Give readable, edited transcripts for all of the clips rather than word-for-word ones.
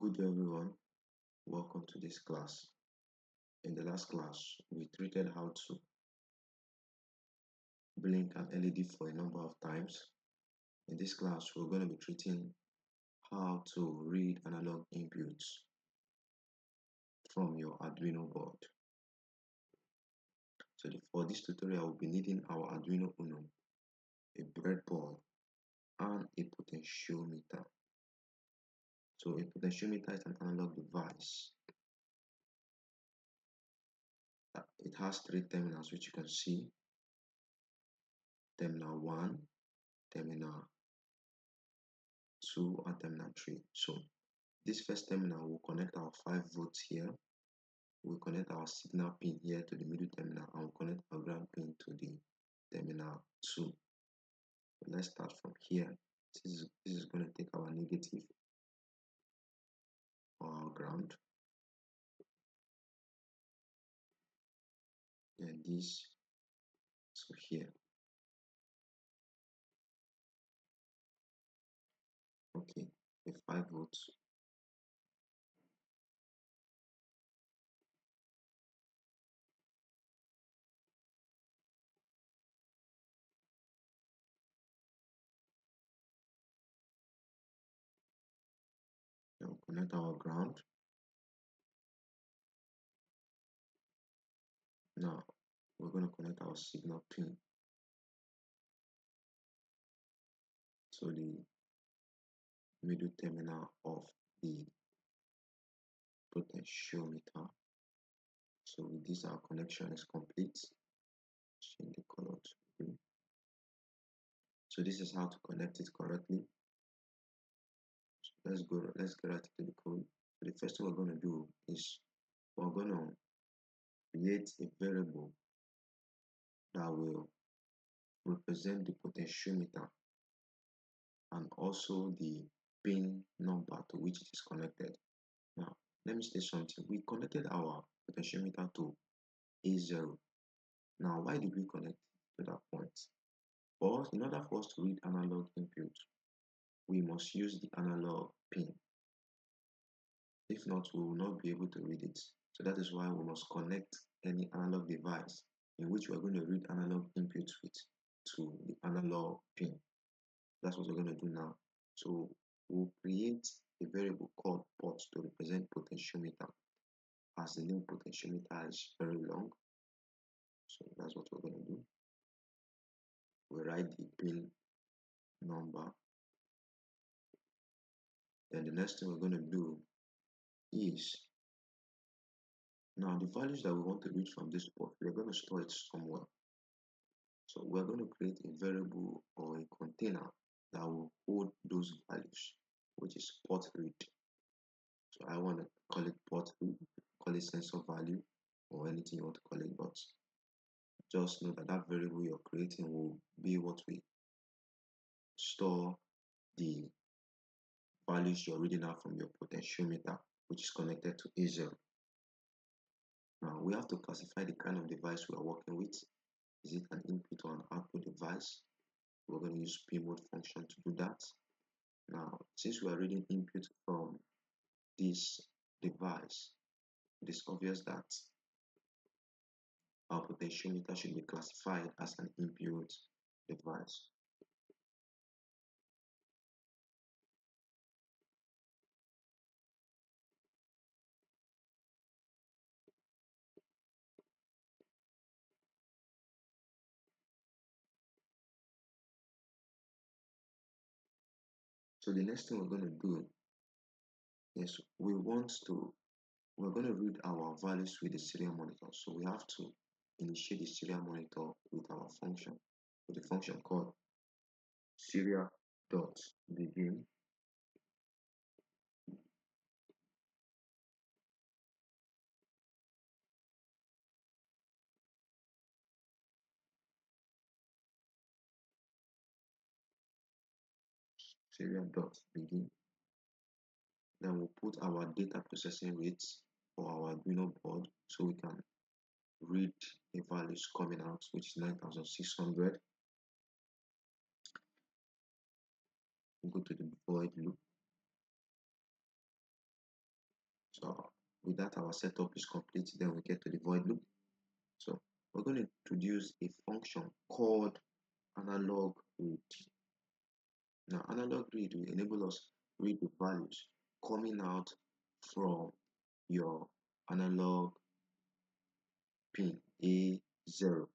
Good day everyone, welcome to this class. In the last class, we treated how to blink an LED for a number of times. In this class, we're going to be treating how to read analog inputs from your Arduino board. So for this tutorial, we'll be needing our Arduino Uno, a breadboard, and a potentiometer. So a potentiometer is an analog device. It has three terminals, which you can see. Terminal 1, terminal 2, and terminal 3. So this first terminal will connect our 5 volts here. We'll connect our signal pin here to the middle terminal, and we'll connect our ground pin to the terminal 2. So let's start from here. This is going to take our negative or our ground, and this so here. Okay, the 5 volts. Then we'll connect our ground. Now we're going to connect our signal pin to the middle terminal of the potentiometer. So with this, our connection is complete. Change the color to green. So this is how to connect it correctly. So let's get right into the code. So the first thing we're going to do is we're going to create a variable that will represent the potentiometer and also the pin number to which it is connected. Now let me say something. We connected our potentiometer to A0. Now why did we connect to that point? But in order for us to read analog input, we must use the analog pin. If not, we will not be able to read it. So that is why we must connect any analog device in which we are going to read analog inputs with to the analog pin. That's what we're going to do now. So we'll create a variable called port to represent potentiometer, as the name potentiometer is very long. So that's what we're going to do. We write the pin number. Then the next thing we're going to do is, now the values that we want to read from this port, we're going to store it somewhere. So we're going to create a variable or a container that will hold those values, which is port read. So I want to call it port read, call it sensor value, or anything you want to call it, but just know that that variable you're creating will be what we store the values you're reading out from your potentiometer, which is connected to A0. Now we have to classify the kind of device we are working with. Is it an input or an output device? We're going to use pmode function to do that. Now, since we are reading input from this device, it is obvious that our potentiometer should be classified as an input device. So the next thing we're going to do is we're going to read our values with the serial monitor. So we have to initiate the serial monitor with our function, with the function called serial.begin. Serial.begin. Then we'll put our data processing rates for our Arduino board so we can read the values coming out, which is 9600. We'll go to the void loop. So with that, our setup is complete. Then we get to the void loop. So we're going to introduce a function called analogRead. Now, analogRead will enable us to read the values coming out from your analog pin A0.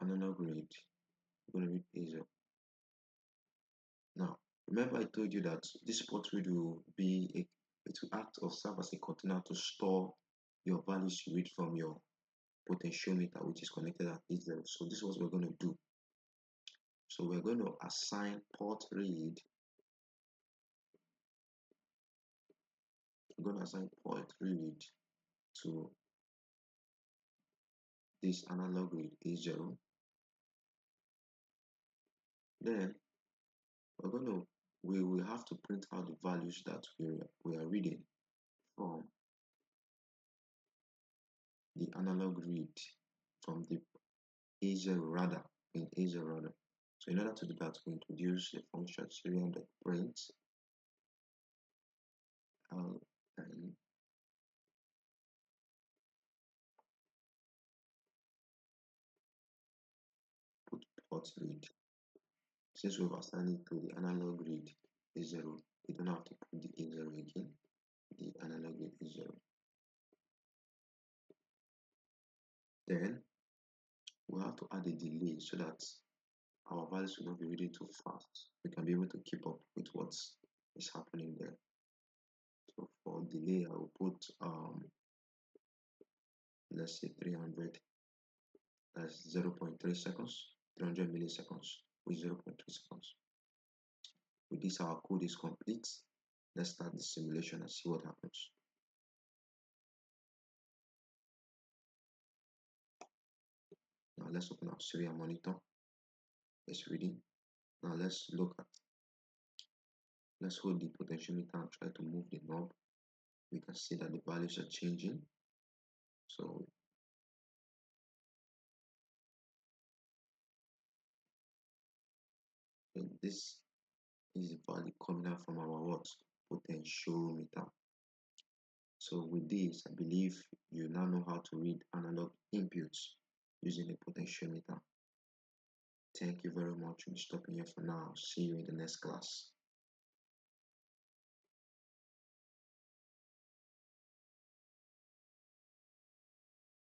analogRead, we're going to read A0. Now, remember I told you that this port read will be it will act or serve as a container to store your values you read from your potentiometer, which is connected at A0. So this is what we're going to do. So we're going to assign port read. We're going to assign port read to this analogRead A0. Then we will have to print out the values that we are reading from the analogRead, from the A0 rather, in A0 rather. So in order to do that, we introduce a function serial.print and put port read. Since we've assigned it to the analogRead A0, we don't have to put the A0 again, the analogRead A0. Then we have to add a delay so that our values will not be reading too fast. We can be able to keep up with what is happening there. So for delay, I will put let's say 300, that's 0.3 seconds, 300 milliseconds with 0.3 seconds. With this, our code is complete. Let's start the simulation and see what happens. Now let's open our serial monitor. It's reading. Now let's hold the potentiometer and try to move the knob. We can see that the values are changing. So this is the value coming out from our what? Potentiometer. So with this, I believe you now know how to read analog inputs using a potentiometer. Thank you very much. We'll be stopping here for now. See you in the next class.